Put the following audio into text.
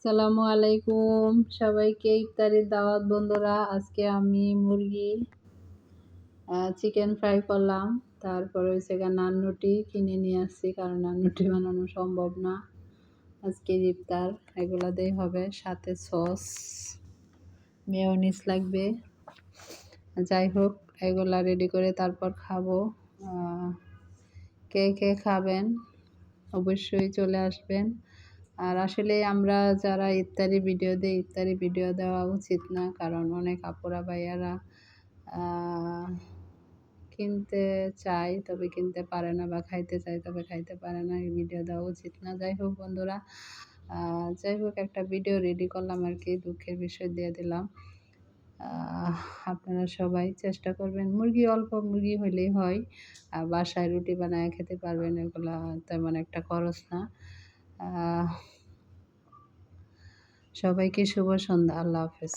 আসসালামু আলাইকুম সবাইকে ইফতারির দাওয়াত বন্ধুরা। আজকে আমি মুরগি চিকেন ফ্রাই করলাম। তারপরে হচ্ছে গিয়ে নানরুটি কিনে নিয়ে আসছি, কারণ নানরুটি বানানো সম্ভব না। আজকের ইফতার এগুলো দিয়ে হবে, সাথে সস মেয়োনিজ লাগবে। যাই হোক, এগুলা রেডি করে তারপর খাবো। কে কে খাবেন অবশ্যই চলে আসবেন। আর আসলে আমরা যারা ইফতারি ভিডিও দিই, ইফতারি ভিডিও দেওয়া উচিত না, কারণ অনেক আপুরা ভাইয়ারা কিনতে চায় তবে কিনতে পারে না, বা খাইতে চায় তবে খাইতে পারে না। এই ভিডিও দেওয়া উচিত না। যাই হোক বন্ধুরা, একটা ভিডিও রেডি করলাম আর কি, দুঃখের বিষয় দিয়ে দিলাম। আপনারা সবাই চেষ্টা করবেন, অল্প মুরগি হলেই হয়, বাসায় রুটি বানায় খেতে পারবেন। এগুলা তেমন একটা খরচ না। সবাইকে শুভ সন্ধ্যা। আল্লাহ হাফেজ।